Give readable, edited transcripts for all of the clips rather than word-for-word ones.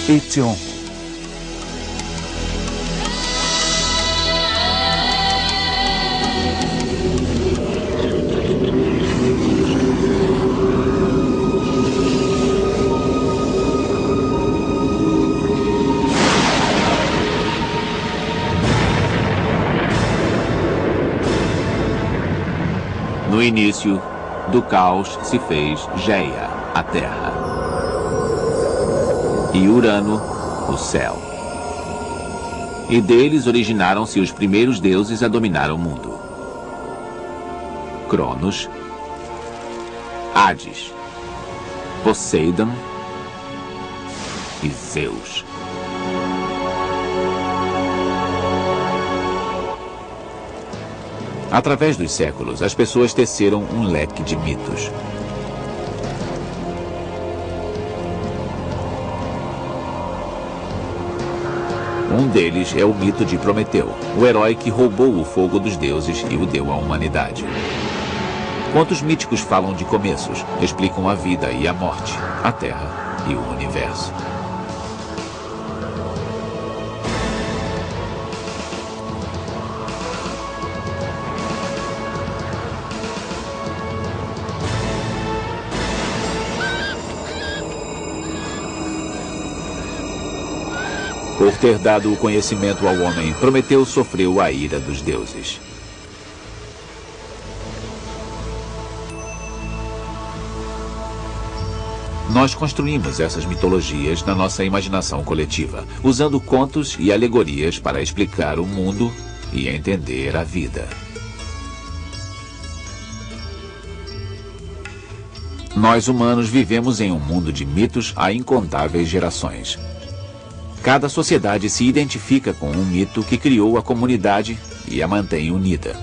e te honro. No início do caos se fez Geia, a terra, e Urano, o céu. E deles originaram-se os primeiros deuses a dominar o mundo: Cronos, Hades, Poseidon e Zeus. Através dos séculos, as pessoas teceram um leque de mitos. Um deles é o mito de Prometeu, o herói que roubou o fogo dos deuses e o deu à humanidade. Contos míticos falam de começos, explicam a vida e a morte, a terra e o universo. Por ter dado o conhecimento ao homem, Prometeu sofreu a ira dos deuses. Nós construímos essas mitologias na nossa imaginação coletiva, usando contos e alegorias para explicar o mundo e entender a vida. Nós humanos vivemos em um mundo de mitos há incontáveis gerações. Cada sociedade se identifica com um mito que criou a comunidade e a mantém unida.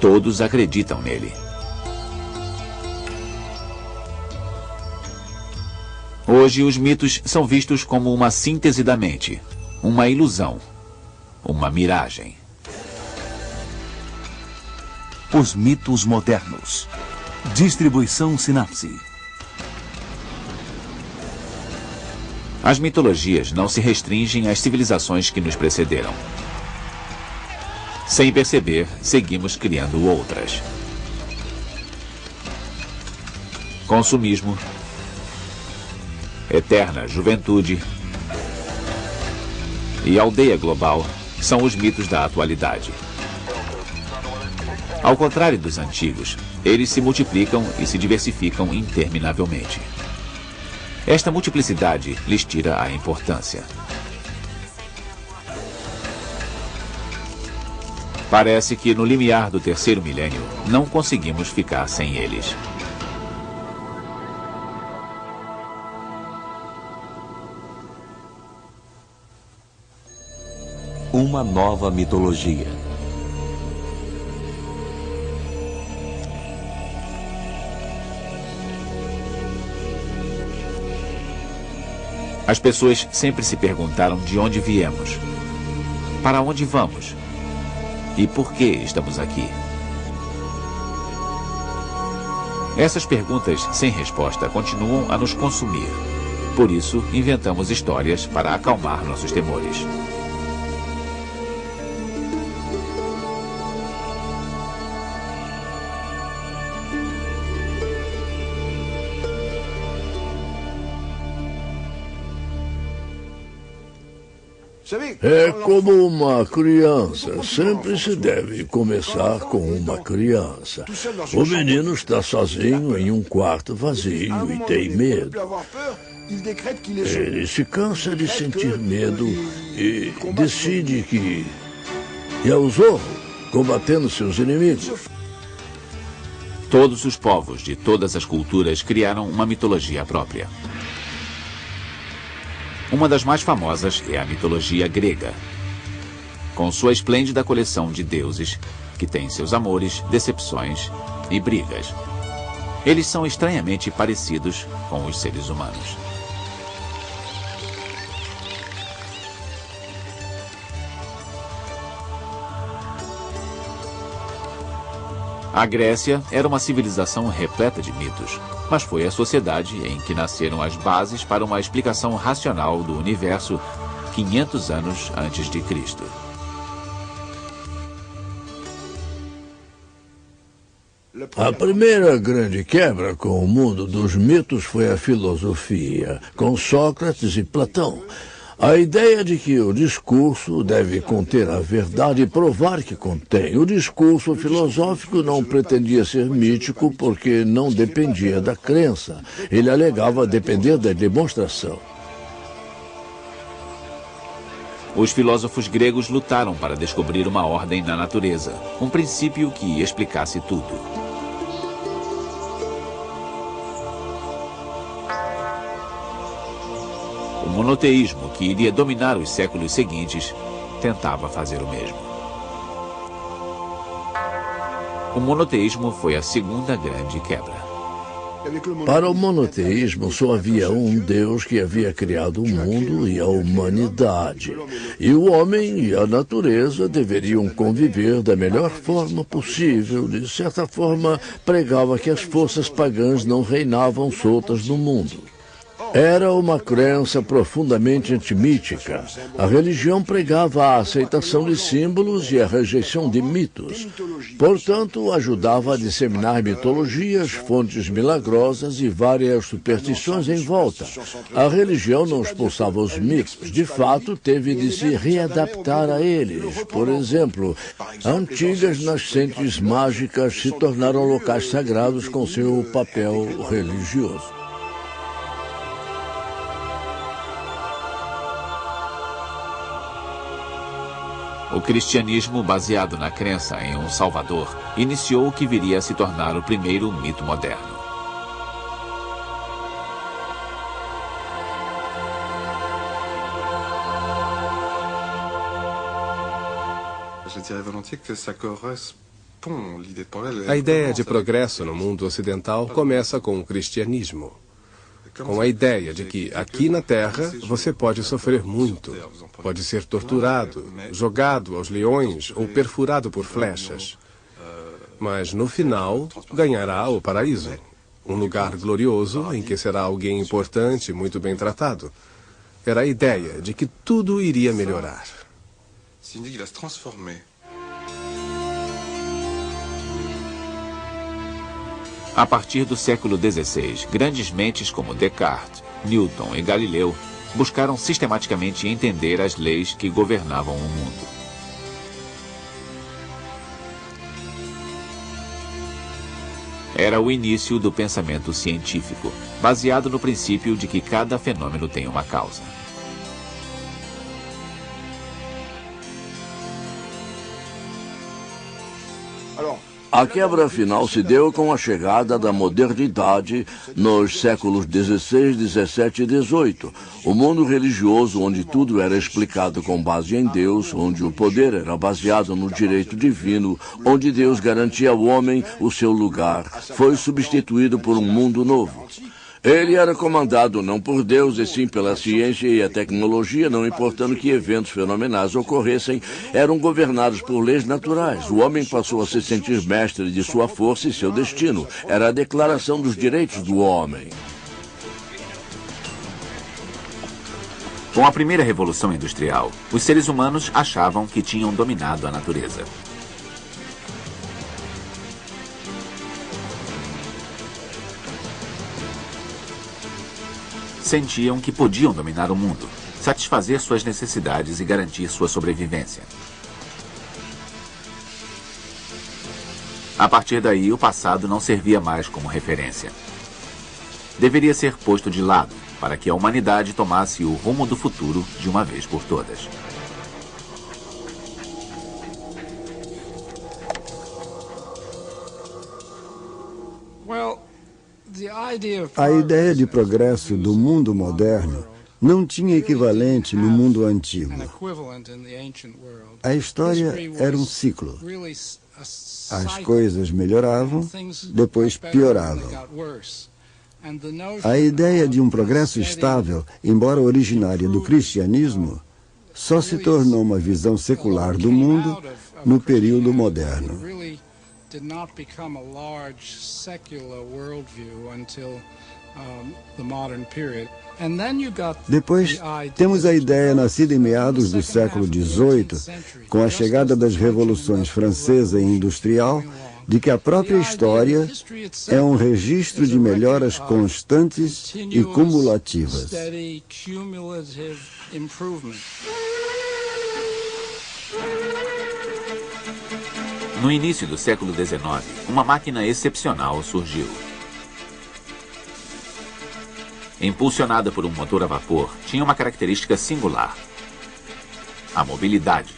Todos acreditam nele. Hoje, os mitos são vistos como uma síntese da mente, uma ilusão, uma miragem. Os mitos modernos. Distribuição Sinapse. As mitologias não se restringem às civilizações que nos precederam. Sem perceber, seguimos criando outras. Consumismo, eterna juventude e aldeia global são os mitos da atualidade. Ao contrário dos antigos, eles se multiplicam e se diversificam interminavelmente. Esta multiplicidade lhes tira a importância. Parece que no limiar do terceiro milênio não conseguimos ficar sem eles. Uma nova mitologia. As pessoas sempre se perguntaram de onde viemos, para onde vamos e por que estamos aqui. Essas perguntas sem resposta continuam a nos consumir. Por isso, inventamos histórias para acalmar nossos temores. É como uma criança. Sempre se deve começar com uma criança. O menino está sozinho em um quarto vazio e tem medo. Ele se cansa de sentir medo e decide que é o Zorro, combatendo seus inimigos. Todos os povos de todas as culturas criaram uma mitologia própria. Uma das mais famosas é a mitologia grega, com sua esplêndida coleção de deuses, que tem seus amores, decepções e brigas. Eles são estranhamente parecidos com os seres humanos. A Grécia era uma civilização repleta de mitos, mas foi a sociedade em que nasceram as bases para uma explicação racional do universo 500 anos antes de Cristo. A primeira grande quebra com o mundo dos mitos foi a filosofia, com Sócrates e Platão. A ideia de que o discurso deve conter a verdade e provar que contém. O discurso filosófico não pretendia ser mítico porque não dependia da crença. Ele alegava depender da demonstração. Os filósofos gregos lutaram para descobrir uma ordem na natureza, um princípio que explicasse tudo. O monoteísmo, que iria dominar os séculos seguintes, tentava fazer o mesmo. O monoteísmo foi a segunda grande quebra. Para o monoteísmo, só havia um Deus que havia criado o mundo e a humanidade. E o homem e a natureza deveriam conviver da melhor forma possível. De certa forma, pregava que as forças pagãs não reinavam soltas no mundo. Era uma crença profundamente antimítica. A religião pregava a aceitação de símbolos e a rejeição de mitos. Portanto, ajudava a disseminar mitologias, fontes milagrosas e várias superstições em volta. A religião não expulsava os mitos. De fato, teve de se readaptar a eles. Por exemplo, antigas nascentes mágicas se tornaram locais sagrados com seu papel religioso. O cristianismo, baseado na crença em um Salvador, iniciou o que viria a se tornar o primeiro mito moderno. A ideia de progresso no mundo ocidental começa com o cristianismo. Com a ideia de que aqui na Terra você pode sofrer muito, pode ser torturado, jogado aos leões ou perfurado por flechas. Mas no final ganhará o paraíso, um lugar glorioso em que será alguém importante e muito bem tratado. Era a ideia de que tudo iria melhorar. A partir do século XVI, grandes mentes como Descartes, Newton e Galileu buscaram sistematicamente entender as leis que governavam o mundo. Era o início do pensamento científico, baseado no princípio de que cada fenômeno tem uma causa. A quebra final se deu com a chegada da modernidade nos séculos XVI, XVII e XVIII. O mundo religioso, onde tudo era explicado com base em Deus, onde o poder era baseado no direito divino, onde Deus garantia ao homem o seu lugar, foi substituído por um mundo novo. Ele era comandado não por Deus, e sim pela ciência e a tecnologia, não importando que eventos fenomenais ocorressem, eram governados por leis naturais. O homem passou a se sentir mestre de sua força e seu destino. Era a declaração dos direitos do homem. Com a primeira revolução industrial, os seres humanos achavam que tinham dominado a natureza. Sentiam que podiam dominar o mundo, satisfazer suas necessidades e garantir sua sobrevivência. A partir daí, o passado não servia mais como referência. Deveria ser posto de lado para que a humanidade tomasse o rumo do futuro de uma vez por todas. A ideia de progresso do mundo moderno não tinha equivalente no mundo antigo. A história era um ciclo. As coisas melhoravam, depois pioravam. A ideia de um progresso estável, embora originária do cristianismo, só se tornou uma visão secular do mundo no período moderno. did not become a large secular worldview until the modern period. Depois, temos a ideia nascida em meados do século XVIII, com a chegada das revoluções francesa e industrial, de que a própria história é um registro de melhoras constantes e cumulativas. No início do século XIX, uma máquina excepcional surgiu. Impulsionada por um motor a vapor, tinha uma característica singular: a mobilidade.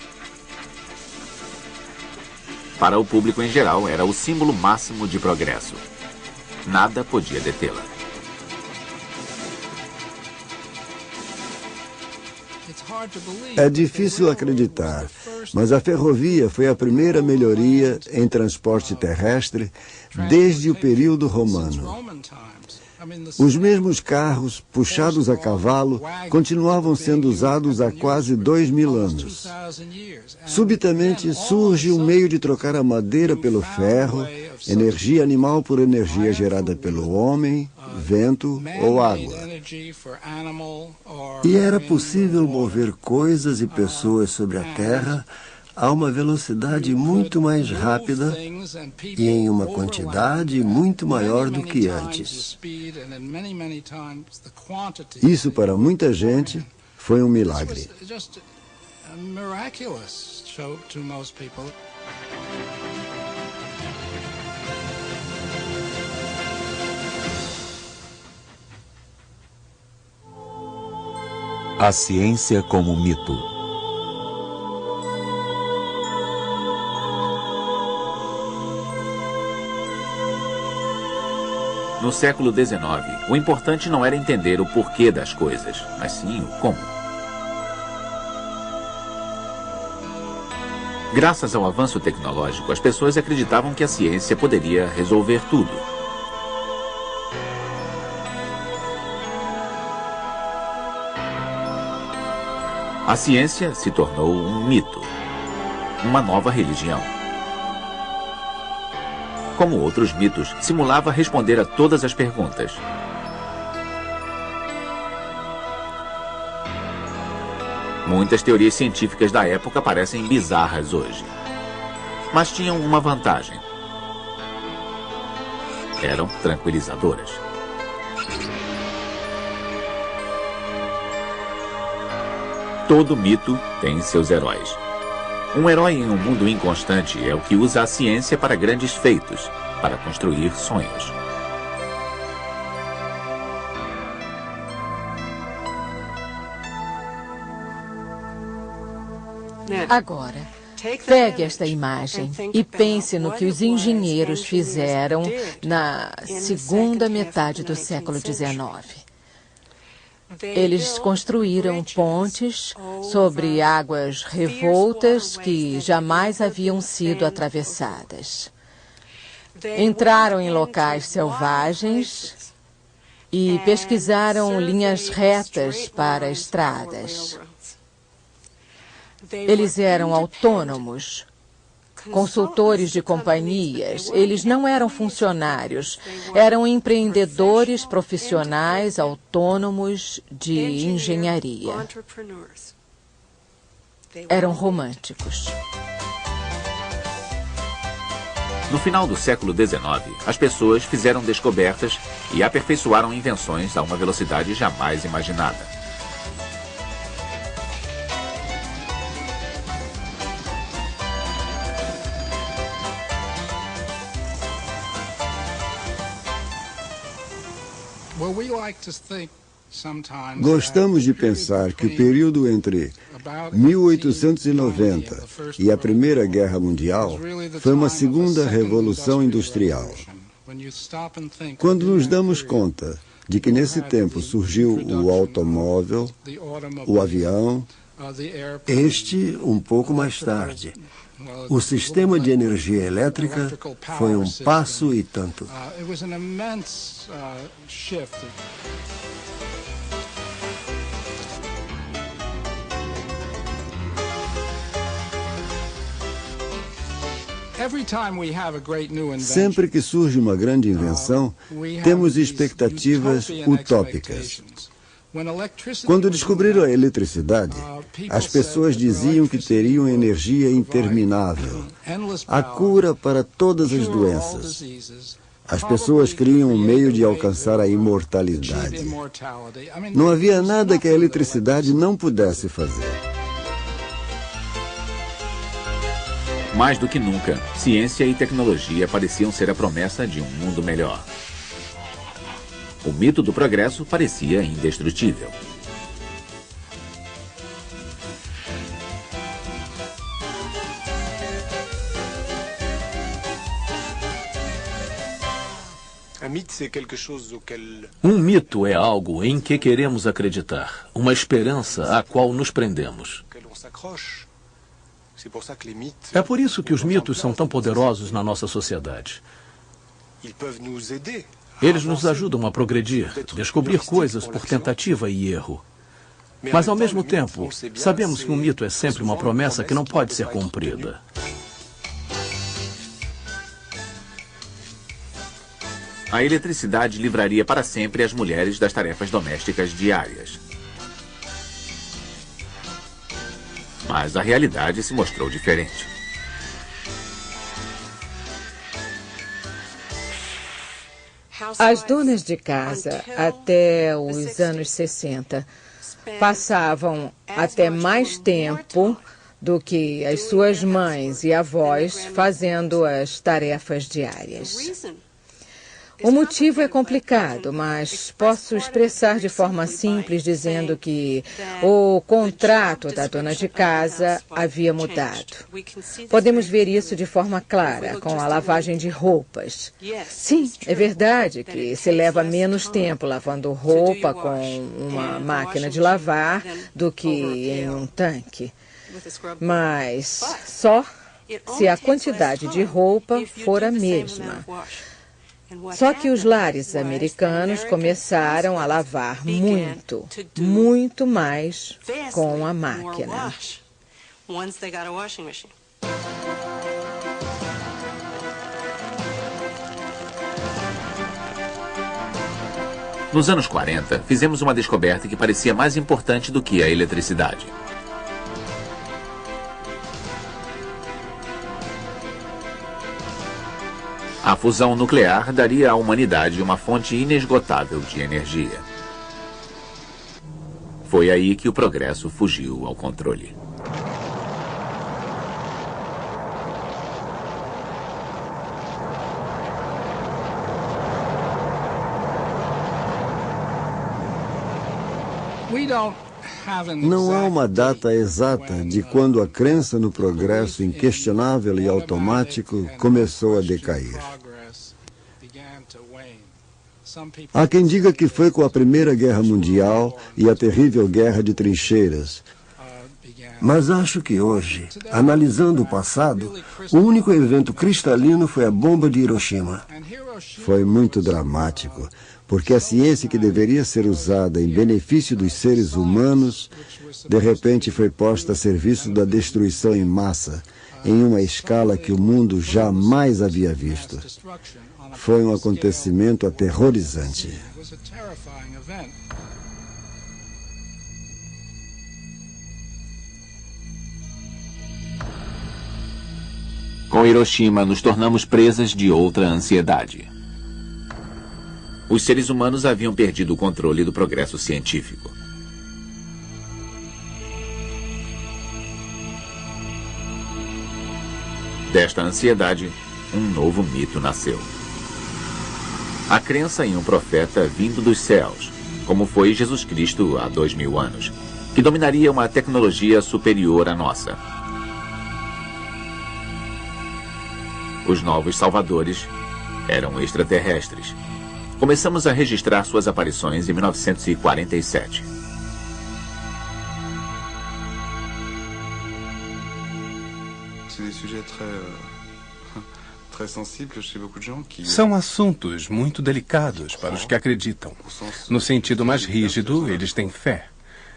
Para o público em geral, era o símbolo máximo de progresso. Nada podia detê-la. É difícil acreditar, mas a ferrovia foi a primeira melhoria em transporte terrestre desde o período romano. Os mesmos carros, puxados a cavalo, continuavam sendo usados há quase 2000 anos. Subitamente surge um meio de trocar a madeira pelo ferro, energia animal por energia gerada pelo homem, vento ou água. E era possível mover coisas e pessoas sobre a terra a uma velocidade muito mais rápida e em uma quantidade muito maior do que antes. Isso, para muita gente, foi um milagre. A ciência como mito. No século XIX, o importante não era entender o porquê das coisas, mas sim o como. Graças ao avanço tecnológico, as pessoas acreditavam que a ciência poderia resolver tudo. A ciência se tornou um mito, uma nova religião. Como outros mitos, simulava responder a todas as perguntas. Muitas teorias científicas da época parecem bizarras hoje. Mas tinham uma vantagem. Eram tranquilizadoras. Todo mito tem seus heróis. Um herói em um mundo inconstante é o que usa a ciência para grandes feitos, para construir sonhos. Agora, pegue esta imagem e pense no que os engenheiros fizeram na segunda metade do século XIX. Eles construíram pontes sobre águas revoltas que jamais haviam sido atravessadas. Entraram em locais selvagens e pesquisaram linhas retas para estradas. Eles eram autônomos, consultores de companhias. Eles não eram funcionários, eram empreendedores profissionais autônomos de engenharia. Eram românticos. No final do século XIX, as pessoas fizeram descobertas e aperfeiçoaram invenções a uma velocidade jamais imaginada. Gostamos de pensar que o período entre 1890 e a Primeira Guerra Mundial foi uma segunda revolução industrial. Quando nos damos conta de que nesse tempo surgiu o automóvel, o avião, Este um pouco mais tarde. O sistema de energia elétrica foi um passo e tanto. Sempre que surge uma grande invenção, temos expectativas utópicas. Quando descobriram a eletricidade, as pessoas diziam que teriam energia interminável, a cura para todas as doenças. As pessoas criam um meio de alcançar a imortalidade. Não havia nada que a eletricidade não pudesse fazer. Mais do que nunca, ciência e tecnologia pareciam ser a promessa de um mundo melhor. O mito do progresso parecia indestrutível. Um mito é algo em que queremos acreditar, uma esperança à qual nos prendemos. É por isso que os mitos são tão poderosos na nossa sociedade. Eles nos ajudam a progredir, descobrir coisas por tentativa e erro. Mas, ao mesmo tempo, sabemos que um mito é sempre uma promessa que não pode ser cumprida. A eletricidade livraria para sempre as mulheres das tarefas domésticas diárias. Mas a realidade se mostrou diferente. As donas de casa, até os anos 60, passavam até mais tempo do que as suas mães e avós fazendo as tarefas diárias. O motivo é complicado, mas posso expressar de forma simples dizendo que o contrato da dona de casa havia mudado. Podemos ver isso de forma clara com a lavagem de roupas. Sim, é verdade que se leva menos tempo lavando roupa com uma máquina de lavar do que em um tanque. Mas só se a quantidade de roupa for a mesma. Só que os lares americanos começaram a lavar muito, muito mais com a máquina. Nos anos 40, fizemos uma descoberta que parecia mais importante do que a eletricidade. A fusão nuclear daria à humanidade uma fonte inesgotável de energia. Foi aí que o progresso fugiu ao controle. Não há uma data exata de quando a crença no progresso inquestionável e automático começou a decair. Há quem diga que foi com a Primeira Guerra Mundial e a terrível Guerra de Trincheiras. Mas acho que hoje, analisando o passado, o único evento cristalino foi a bomba de Hiroshima. Foi muito dramático, porque a ciência que deveria ser usada em benefício dos seres humanos, de repente foi posta a serviço da destruição em massa, em uma escala que o mundo jamais havia visto. Foi um acontecimento aterrorizante. Com Hiroshima, nos tornamos presas de outra ansiedade. Os seres humanos haviam perdido o controle do progresso científico. Desta ansiedade, um novo mito nasceu. A crença em um profeta vindo dos céus, como foi Jesus Cristo há 2000 anos, que dominaria uma tecnologia superior à nossa. Os novos salvadores eram extraterrestres. Começamos a registrar suas aparições em 1947. São assuntos muito delicados para os que acreditam. No sentido mais rígido, eles têm fé.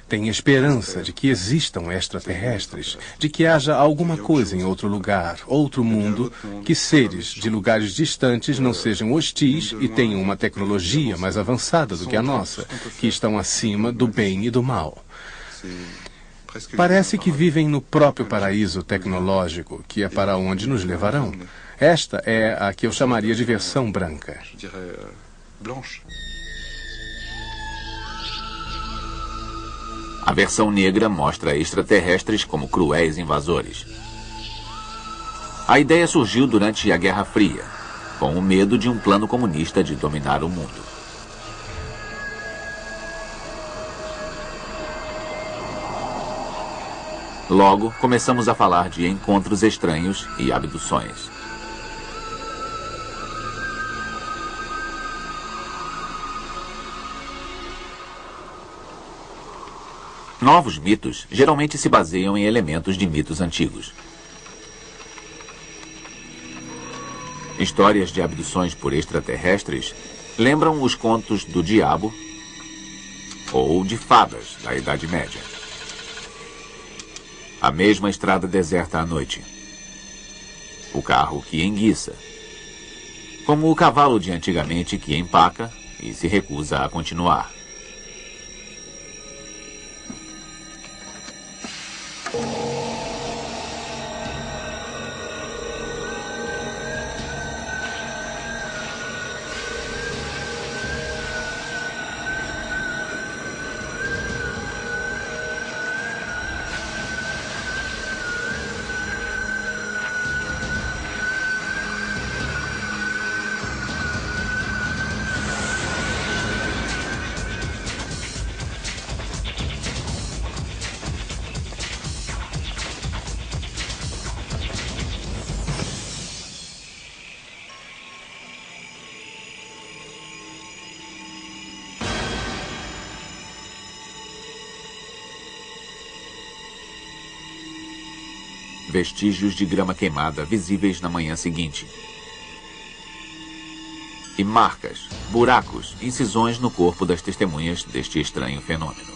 têm esperança de que existam extraterrestres, de que haja alguma coisa em outro lugar, outro mundo, que seres de lugares distantes não sejam hostis e tenham uma tecnologia mais avançada do que a nossa, que estão acima do bem e do mal. Parece que vivem no próprio paraíso tecnológico, que é para onde nos levarão. Esta é a que eu chamaria de versão branca. A versão negra mostra extraterrestres como cruéis invasores. A ideia surgiu durante a Guerra Fria, com o medo de um plano comunista de dominar o mundo. Logo, começamos a falar de encontros estranhos e abduções. Novos mitos geralmente se baseiam em elementos de mitos antigos. Histórias de abduções por extraterrestres lembram os contos do diabo ou de fadas da Idade Média. A mesma estrada deserta à noite. O carro que enguiça. Como o cavalo de antigamente que empaca e se recusa a continuar. Vestígios de grama queimada visíveis na manhã seguinte. E marcas, buracos, incisões no corpo das testemunhas deste estranho fenômeno.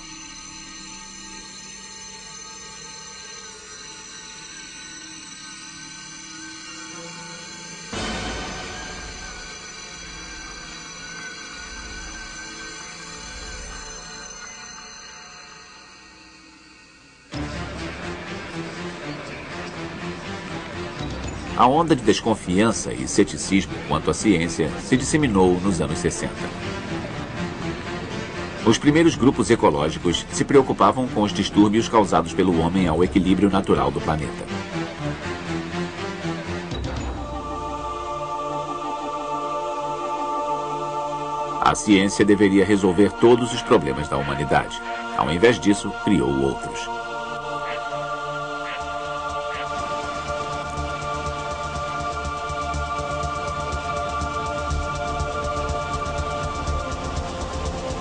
A onda de desconfiança e ceticismo quanto à ciência se disseminou nos anos 60. Os primeiros grupos ecológicos se preocupavam com os distúrbios causados pelo homem ao equilíbrio natural do planeta. A ciência deveria resolver todos os problemas da humanidade. Ao invés disso, criou outros.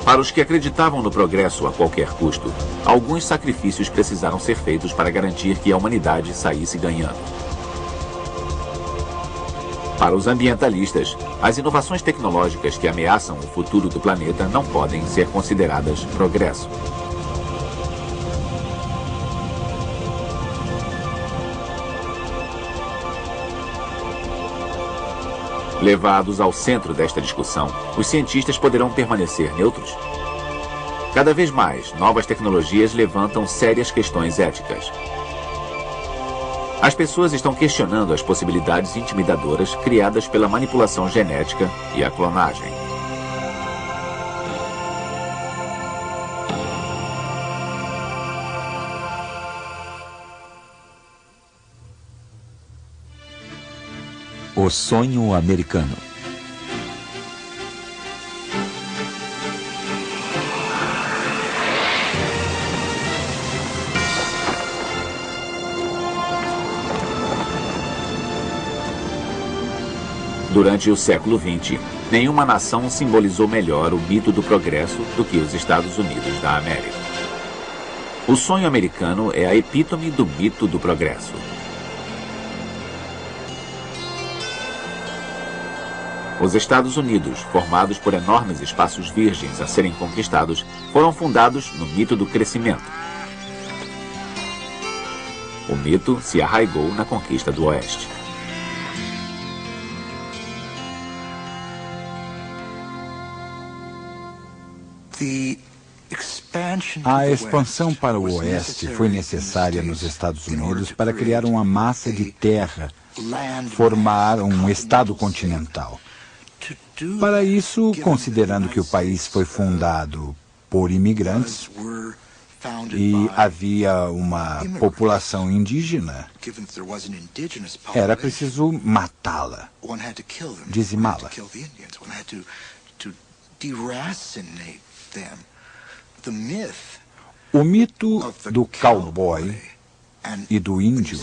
Para os que acreditavam no progresso a qualquer custo, alguns sacrifícios precisaram ser feitos para garantir que a humanidade saísse ganhando. Para os ambientalistas, as inovações tecnológicas que ameaçam o futuro do planeta não podem ser consideradas progresso. Levados ao centro desta discussão, os cientistas poderão permanecer neutros? Cada vez mais, novas tecnologias levantam sérias questões éticas. As pessoas estão questionando as possibilidades intimidadoras criadas pela manipulação genética e a clonagem. O sonho americano. Durante o século XX, nenhuma nação simbolizou melhor o mito do progresso do que os Estados Unidos da América. O sonho americano é a epítome do mito do progresso. Os Estados Unidos, formados por enormes espaços virgens a serem conquistados, foram fundados no mito do crescimento. O mito se arraigou na conquista do Oeste. A expansão para o oeste foi necessária nos Estados Unidos para criar uma massa de terra, formar um estado continental. Para isso, considerando que o país foi fundado por imigrantes e havia uma população indígena, era preciso matá-la, dizimá-la. O mito do cowboy e do índio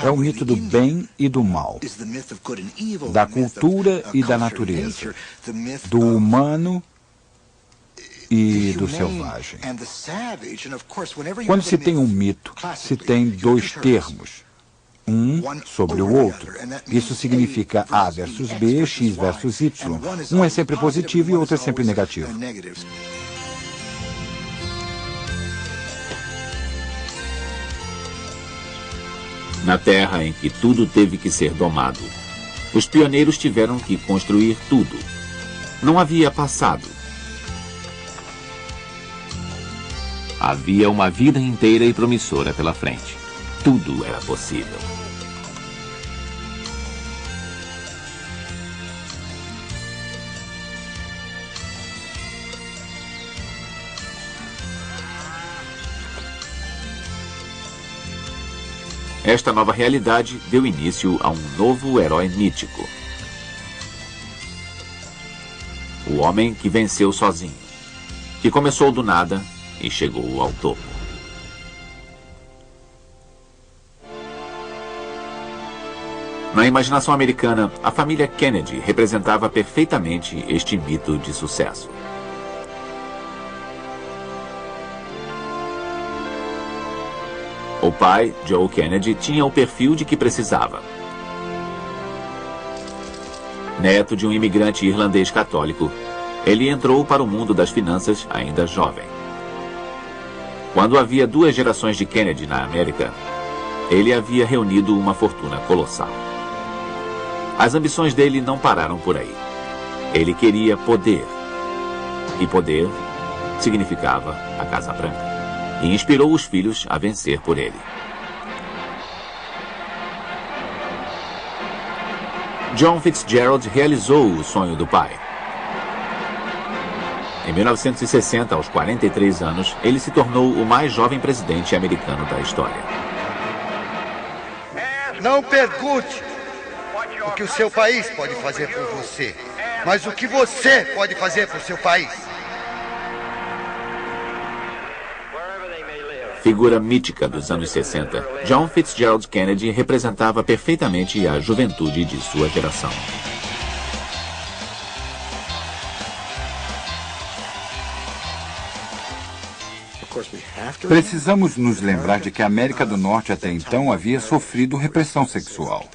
é o mito do bem e do mal, da cultura e da natureza, do humano e do selvagem. Quando se tem um mito, se tem dois termos, um sobre o outro. Isso significa A versus B, X versus Y. Um é sempre positivo e o outro é sempre negativo. Na terra em que tudo teve que ser domado, os pioneiros tiveram que construir tudo. Não havia passado. Havia uma vida inteira e promissora pela frente. Tudo era possível. Esta nova realidade deu início a um novo herói mítico. O homem que venceu sozinho, que começou do nada e chegou ao topo. Na imaginação americana, a família Kennedy representava perfeitamente este mito de sucesso. O pai, Joe Kennedy, tinha o perfil de que precisava. Neto de um imigrante irlandês católico, ele entrou para o mundo das finanças ainda jovem. Quando havia 2 gerações de Kennedy na América, ele havia reunido uma fortuna colossal. As ambições dele não pararam por aí. Ele queria poder. E poder significava a Casa Branca. E inspirou os filhos a vencer por ele. John Fitzgerald realizou o sonho do pai. Em 1960, aos 43 anos, ele se tornou o mais jovem presidente americano da história. Não pergunte o que o seu país pode fazer por você, mas o que você pode fazer por seu país. Figura mítica dos anos 60, John Fitzgerald Kennedy representava perfeitamente a juventude de sua geração. Precisamos nos lembrar de que a América do Norte até então havia sofrido repressão sexual.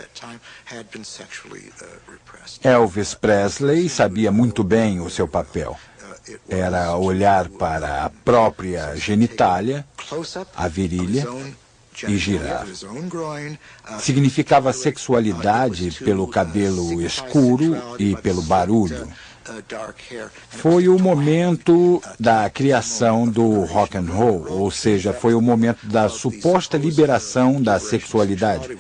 Elvis Presley sabia muito bem o seu papel. Era olhar para a própria genitália, a virilha, e girar. Significava sexualidade pelo cabelo escuro e pelo barulho. Foi o momento da criação do rock and roll, ou seja, foi o momento da suposta liberação da sexualidade,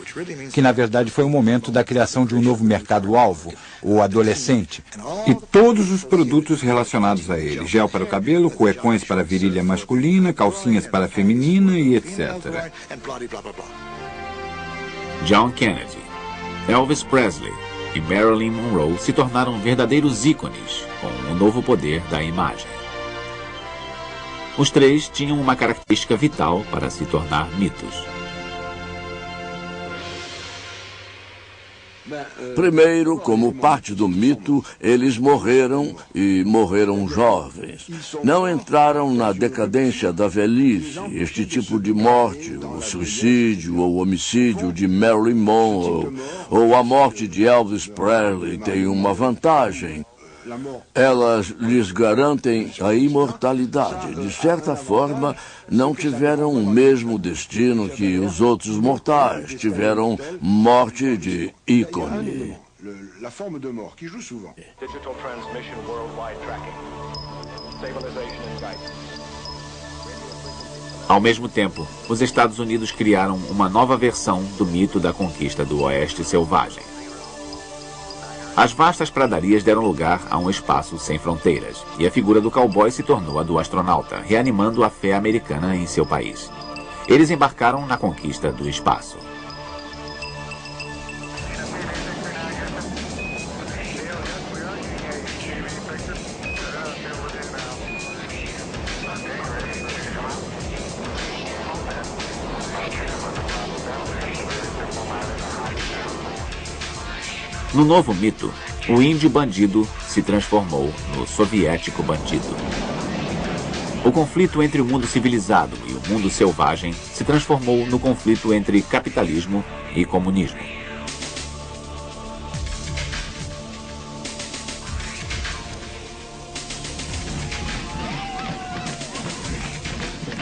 que na verdade foi o momento da criação de um novo mercado-alvo, o adolescente, e todos os produtos relacionados a ele, gel para o cabelo, cuecões para a virilha masculina, calcinhas para a feminina e etc. John Kennedy, Elvis Presley e Marilyn Monroe se tornaram verdadeiros ícones com o novo poder da imagem. Os 3 tinham uma característica vital para se tornar mitos. Primeiro, como parte do mito, eles morreram e morreram jovens. Não entraram na decadência da velhice. Este tipo de morte, o suicídio ou homicídio de Marilyn Monroe ou a morte de Elvis Presley, tem uma vantagem. Elas lhes garantem a imortalidade. De certa forma, não tiveram o mesmo destino que os outros mortais. Tiveram morte de ícone. Ao mesmo tempo, os Estados Unidos criaram uma nova versão do mito da conquista do Oeste Selvagem. As vastas pradarias deram lugar a um espaço sem fronteiras, e a figura do cowboy se tornou a do astronauta, reanimando a fé americana em seu país. Eles embarcaram na conquista do espaço. No novo mito, o índio bandido se transformou no soviético bandido. O conflito entre o mundo civilizado e o mundo selvagem se transformou no conflito entre capitalismo e comunismo.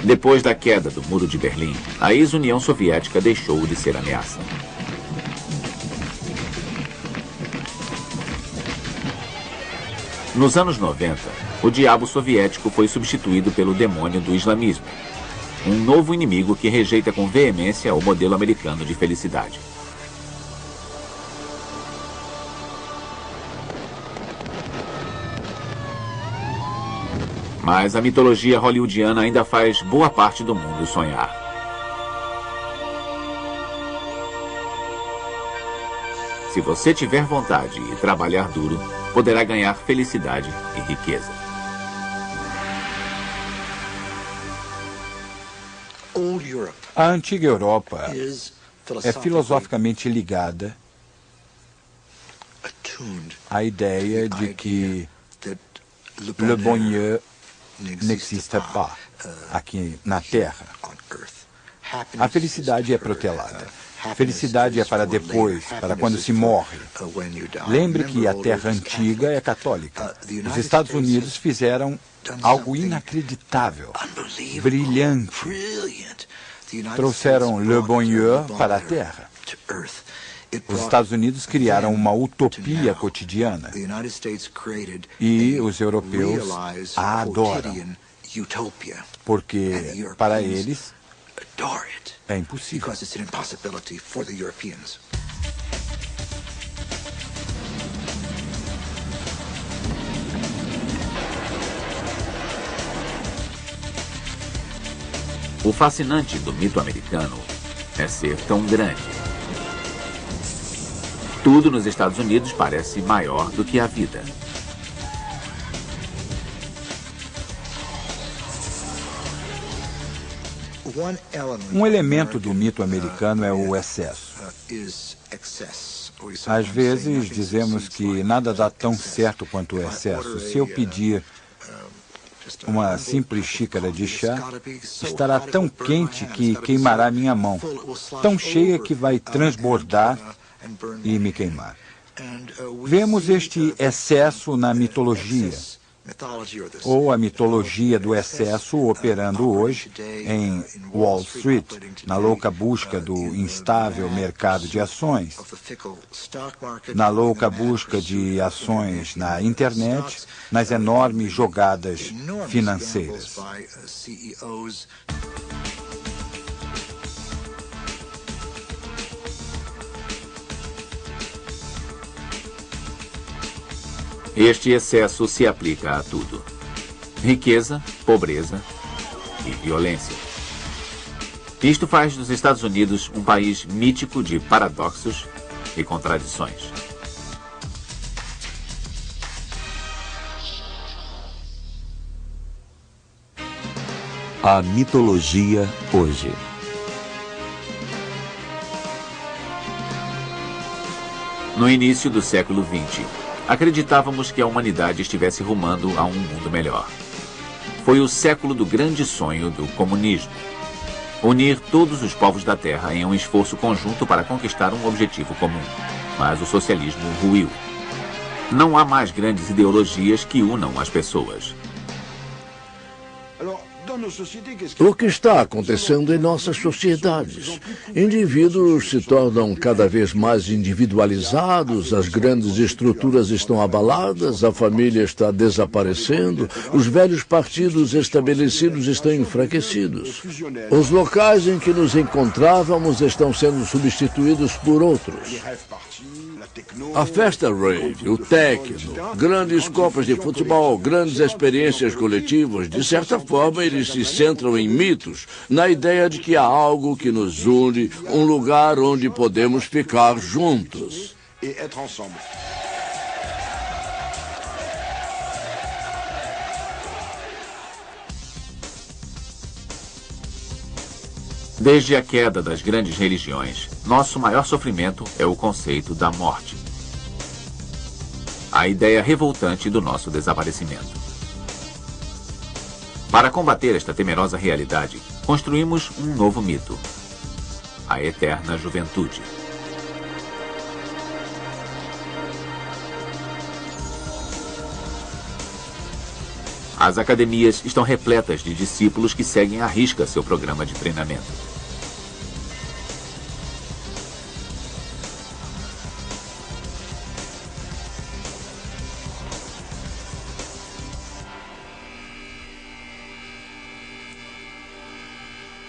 Depois da queda do Muro de Berlim, a ex-União Soviética deixou de ser ameaça. Nos anos 90, o diabo soviético foi substituído pelo demônio do islamismo, um novo inimigo que rejeita com veemência o modelo americano de felicidade. Mas a mitologia hollywoodiana ainda faz boa parte do mundo sonhar. Se você tiver vontade e trabalhar duro, poderá ganhar felicidade e riqueza. A antiga Europa é filosoficamente ligada à ideia de que le bonheur n'existe pas aqui na Terra. A felicidade é protelada. Felicidade é para depois, para quando se morre. Lembre que a Terra antiga é católica. Os Estados Unidos fizeram algo inacreditável, brilhante. Trouxeram le bonheur para a Terra. Os Estados Unidos criaram uma utopia cotidiana e os europeus a adoram, porque para eles é impossível. O fascinante do mito americano é ser tão grande. Tudo nos Estados Unidos parece maior do que a vida. Um elemento do mito americano é o excesso. Às vezes dizemos que nada dá tão certo quanto o excesso. Se eu pedir uma simples xícara de chá, estará tão quente que queimará minha mão, tão cheia que vai transbordar e me queimar. Vemos este excesso na mitologia, ou a mitologia do excesso operando hoje em Wall Street, na louca busca do instável mercado de ações, na louca busca de ações na internet, nas enormes jogadas financeiras. Este excesso se aplica a tudo: riqueza, pobreza e violência. Isto faz dos Estados Unidos um país mítico de paradoxos e contradições. A mitologia hoje. No início do século XX, acreditávamos que a humanidade estivesse rumando a um mundo melhor. Foi o século do grande sonho do comunismo. Unir todos os povos da Terra em um esforço conjunto para conquistar um objetivo comum. Mas o socialismo ruiu. Não há mais grandes ideologias que unam as pessoas. O que está acontecendo em nossas sociedades? Indivíduos se tornam cada vez mais individualizados, as grandes estruturas estão abaladas, a família está desaparecendo, os velhos partidos estabelecidos estão enfraquecidos. Os locais em que nos encontrávamos estão sendo substituídos por outros. A festa rave, o techno, grandes copas de futebol, grandes experiências coletivas, de certa forma eles se centram em mitos, na ideia de que há algo que nos une, um lugar onde podemos ficar juntos. Desde a queda das grandes religiões, nosso maior sofrimento é o conceito da morte. A ideia revoltante do nosso desaparecimento. Para combater esta temerosa realidade, construímos um novo mito: a eterna juventude. As academias estão repletas de discípulos que seguem à risca seu programa de treinamento.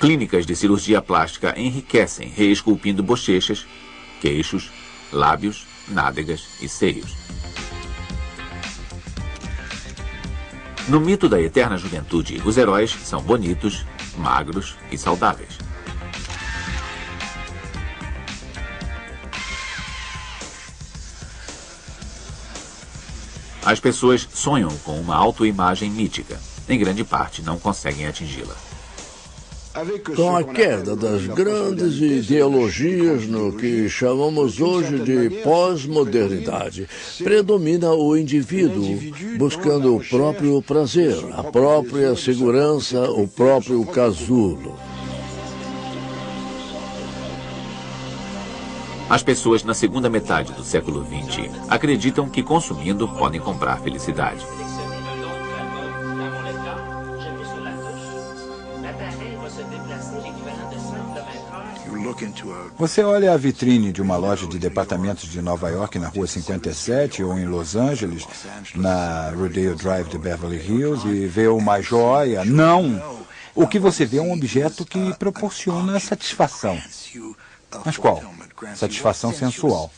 Clínicas de cirurgia plástica enriquecem reesculpindo bochechas, queixos, lábios, nádegas e seios. No mito da eterna juventude, os heróis são bonitos, magros e saudáveis. As pessoas sonham com uma autoimagem mítica. Em grande parte, não conseguem atingi-la. Com a queda das grandes ideologias no que chamamos hoje de pós-modernidade, predomina o indivíduo buscando o próprio prazer, a própria segurança, o próprio casulo. As pessoas na segunda metade do século XX acreditam que consumindo podem comprar felicidade. Você olha a vitrine de uma loja de departamentos de Nova York na Rua 57 ou em Los Angeles, na Rodeo Drive de Beverly Hills e vê uma joia. Não! O que você vê é um objeto que proporciona satisfação. Mas qual? Satisfação sensual.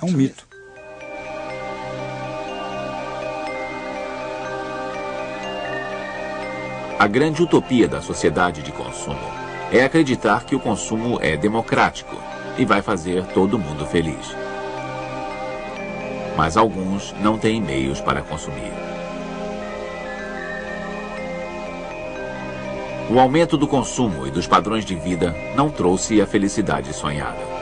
É um mito. A grande utopia da sociedade de consumo é acreditar que o consumo é democrático e vai fazer todo mundo feliz. Mas alguns não têm meios para consumir. O aumento do consumo e dos padrões de vida não trouxe a felicidade sonhada.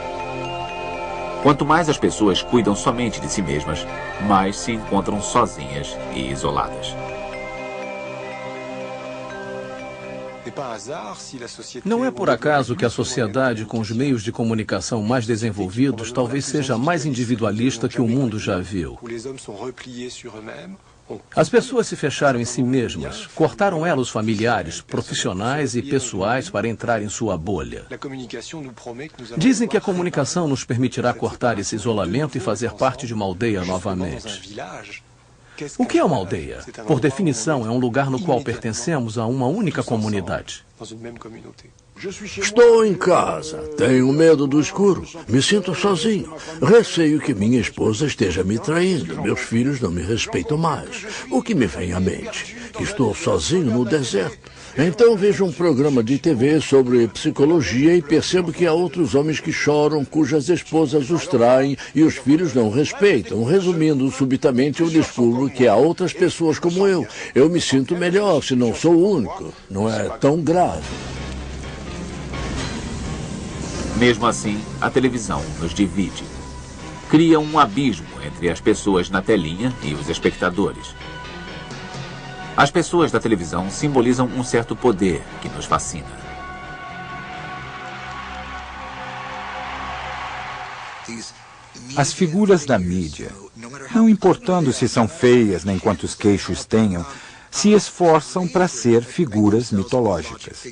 Quanto mais as pessoas cuidam somente de si mesmas, mais se encontram sozinhas e isoladas. Não é por acaso que a sociedade com os meios de comunicação mais desenvolvidos talvez seja mais individualista que o mundo já viu. As pessoas se fecharam em si mesmas, cortaram elos familiares, profissionais e pessoais para entrar em sua bolha. Dizem que a comunicação nos permitirá cortar esse isolamento e fazer parte de uma aldeia novamente. O que é uma aldeia? Por definição, é um lugar no qual pertencemos a uma única comunidade. Estou em casa, tenho medo do escuro, me sinto sozinho, receio que minha esposa esteja me traindo, meus filhos não me respeitam mais. O que me vem à mente? Estou sozinho no deserto. Então vejo um programa de TV sobre psicologia e percebo que há outros homens que choram, cujas esposas os traem e os filhos não respeitam. Resumindo, subitamente eu descubro que há outras pessoas como eu. Eu me sinto melhor se não sou o único. Não é tão grave. Mesmo assim, a televisão nos divide. cria um abismo entre as pessoas na telinha e os espectadores. As pessoas da televisão simbolizam um certo poder que nos fascina. As figuras da mídia, não importando se são feias nem quantos queixos tenham, se esforçam para ser figuras mitológicas.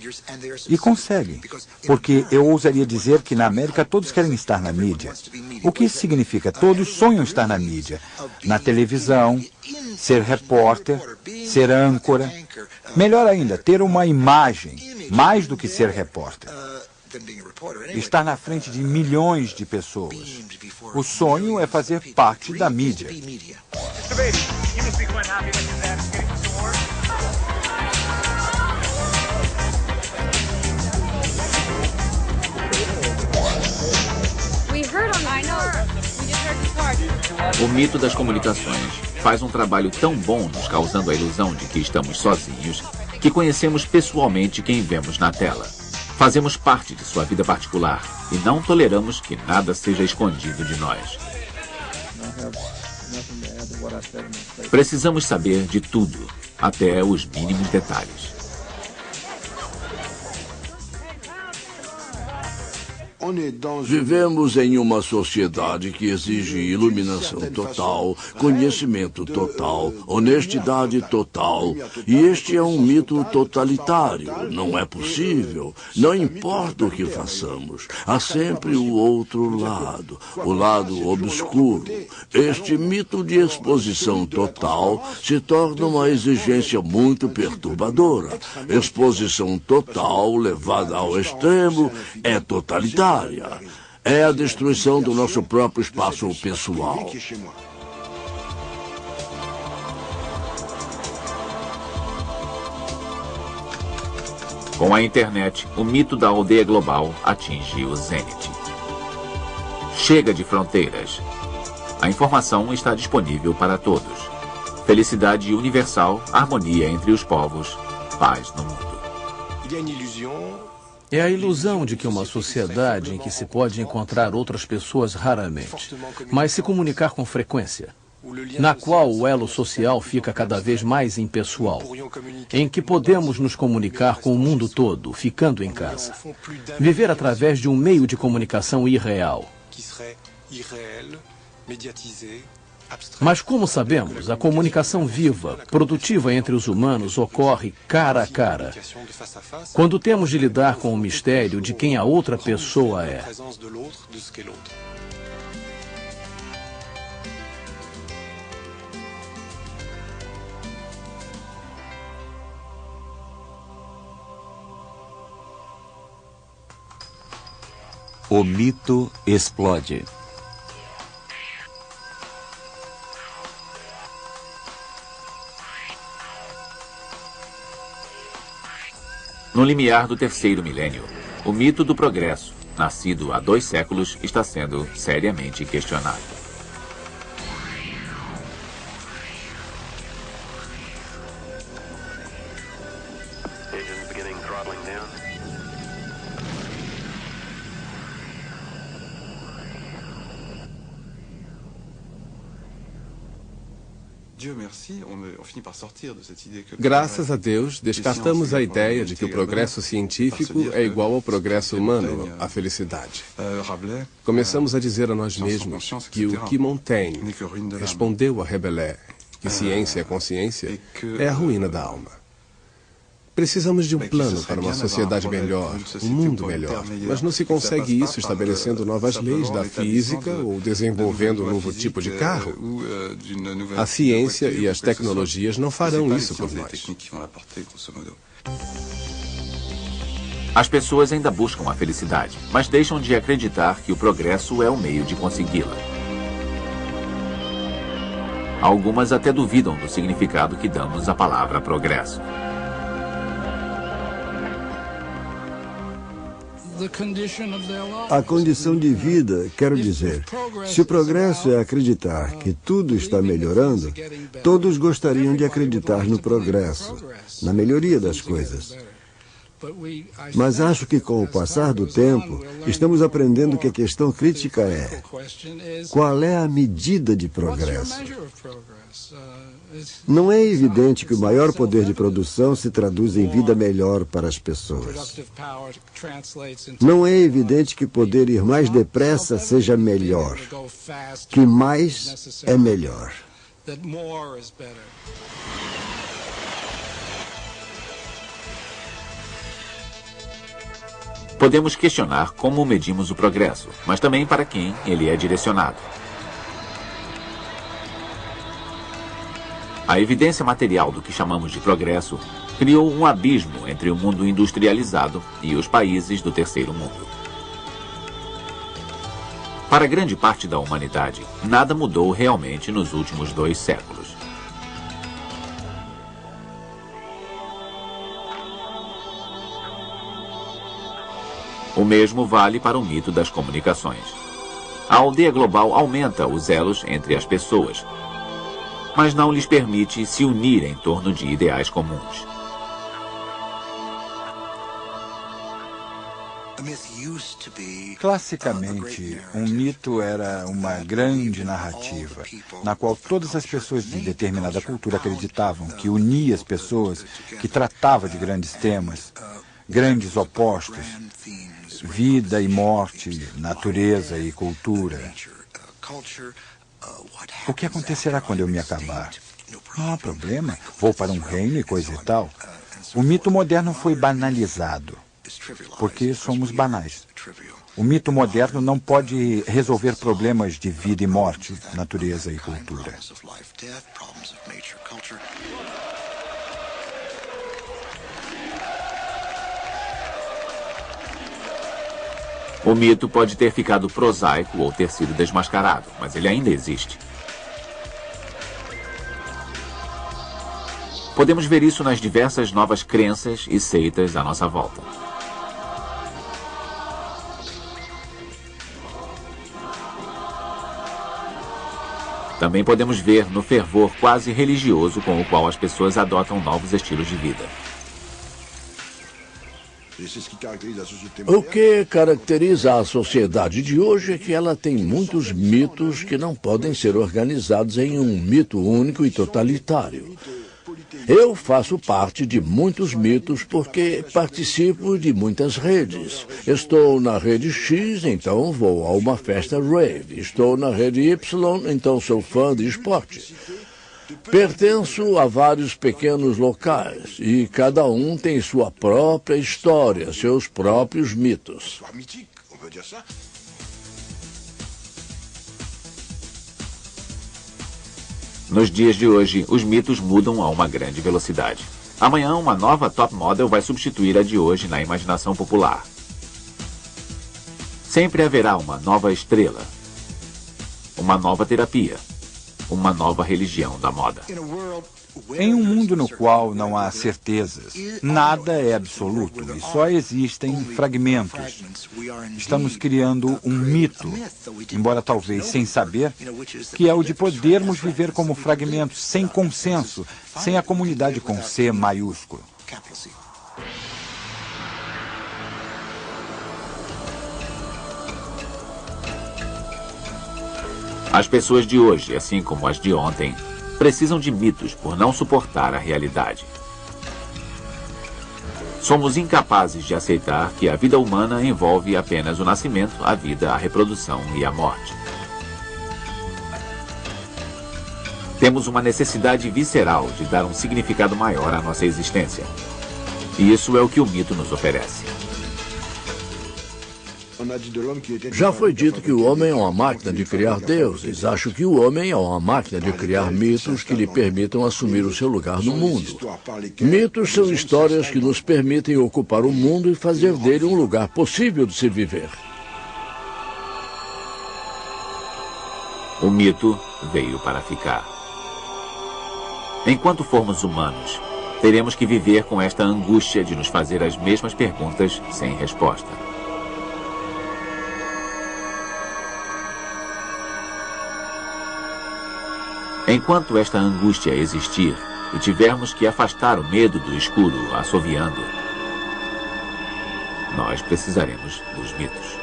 E conseguem, porque eu ousaria dizer que na América todos querem estar na mídia. O que isso significa? Todos sonham estar na mídia, na televisão, ser repórter, ser âncora. Melhor ainda, ter uma imagem, mais do que ser repórter. Estar na frente de milhões de pessoas. O sonho é fazer parte da mídia. O mito das comunicações faz um trabalho tão bom nos causando a ilusão de que estamos sozinhos, que conhecemos pessoalmente quem vemos na tela. Fazemos parte de sua vida particular e não toleramos que nada seja escondido de nós. Precisamos saber de tudo, até os mínimos detalhes. Vivemos em uma sociedade que exige iluminação total, conhecimento total, honestidade total. E este é um mito totalitário. Não é possível. Não importa o que façamos. Há sempre o outro lado, o lado obscuro. Este mito de exposição total se torna uma exigência muito perturbadora. Exposição total levada ao extremo é totalitária. É a destruição do nosso próprio espaço pessoal. Com a internet, o mito da aldeia global atinge o zênite. Chega de fronteiras. A informação está disponível para todos. Felicidade universal, harmonia entre os povos, paz no mundo. É a ilusão de que uma sociedade em que se pode encontrar outras pessoas raramente, mas se comunicar com frequência, na qual o elo social fica cada vez mais impessoal, em que podemos nos comunicar com o mundo todo, ficando em casa. Viver através de um meio de comunicação irreal. Mas como sabemos, a comunicação viva, produtiva entre os humanos ocorre cara a cara, quando temos de lidar com o mistério de quem a outra pessoa é. O mito explode. No limiar do terceiro milênio, o mito do progresso, nascido há 2 séculos, está sendo seriamente questionado. Graças a Deus, descartamos a ideia de que o progresso científico é igual ao progresso humano, à felicidade. Começamos a dizer a nós mesmos que o que Montaigne respondeu a Rabelais, que ciência é consciência, é a ruína da alma. Precisamos de um plano para uma sociedade melhor, um mundo melhor. Mas não se consegue isso estabelecendo novas leis da física ou desenvolvendo um novo tipo de carro. A ciência e as tecnologias não farão isso por nós. As pessoas ainda buscam a felicidade, mas deixam de acreditar que o progresso é o meio de consegui-la. Algumas até duvidam do significado que damos à palavra progresso. A condição de vida, quero dizer, se o progresso é acreditar que tudo está melhorando, todos gostariam de acreditar no progresso, na melhoria das coisas. Mas acho que com o passar do tempo, estamos aprendendo que a questão crítica é: qual é a medida de progresso? Não é evidente que o maior poder de produção se traduz em vida melhor para as pessoas. Não é evidente que poder ir mais depressa seja melhor. Que mais é melhor. Podemos questionar como medimos o progresso, mas também para quem ele é direcionado. A evidência material do que chamamos de progresso criou um abismo entre o mundo industrializado e os países do terceiro mundo. Para grande parte da humanidade, nada mudou realmente nos últimos 2 séculos. O mesmo vale para o mito das comunicações. A aldeia global aumenta os elos entre as pessoas, mas não lhes permite se unir em torno de ideais comuns. Classicamente, um mito era uma grande narrativa, na qual todas as pessoas de determinada cultura acreditavam que unia as pessoas, que tratava de grandes temas, grandes opostos, vida e morte, natureza e cultura. O que acontecerá quando eu me acabar? Não há problema, vou para um reino e coisa e tal. O mito moderno foi banalizado, porque somos banais. O mito moderno não pode resolver problemas de vida e morte, natureza e cultura. O mito pode ter ficado prosaico ou ter sido desmascarado, mas ele ainda existe. Podemos ver isso nas diversas novas crenças e seitas à nossa volta. Também podemos ver no fervor quase religioso com o qual as pessoas adotam novos estilos de vida. O que caracteriza a sociedade de hoje é que ela tem muitos mitos que não podem ser organizados em um mito único e totalitário. Eu faço parte de muitos mitos porque participo de muitas redes. Estou na rede X, então vou a uma festa rave. Estou na rede Y, então sou fã de esporte. Pertenço a vários pequenos locais e cada um tem sua própria história, seus próprios mitos. Nos dias de hoje, os mitos mudam a uma grande velocidade. Amanhã, uma nova top model vai substituir a de hoje na imaginação popular. Sempre haverá uma nova estrela, uma nova terapia, uma nova religião da moda. Em um mundo no qual não há certezas, nada é absoluto e só existem fragmentos. Estamos criando um mito, embora talvez sem saber, que é o de podermos viver como fragmentos sem consenso, sem a comunidade com C maiúsculo. As pessoas de hoje, assim como as de ontem, precisam de mitos por não suportar a realidade. Somos incapazes de aceitar que a vida humana envolve apenas o nascimento, a vida, a reprodução e a morte. Temos uma necessidade visceral de dar um significado maior à nossa existência. E isso é o que o mito nos oferece. Já foi dito que o homem é uma máquina de criar deuses. Acho que o homem é uma máquina de criar mitos que lhe permitam assumir o seu lugar no mundo. Mitos são histórias que nos permitem ocupar o mundo e fazer dele um lugar possível de se viver. O mito veio para ficar. Enquanto formos humanos, teremos que viver com esta angústia de nos fazer as mesmas perguntas sem resposta. Enquanto esta angústia existir e tivermos que afastar o medo do escuro assoviando, nós precisaremos dos mitos.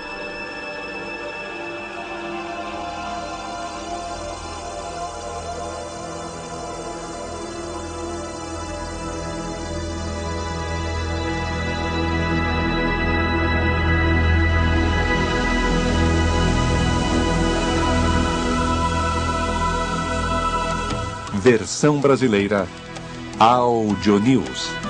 Versão brasileira Audio News.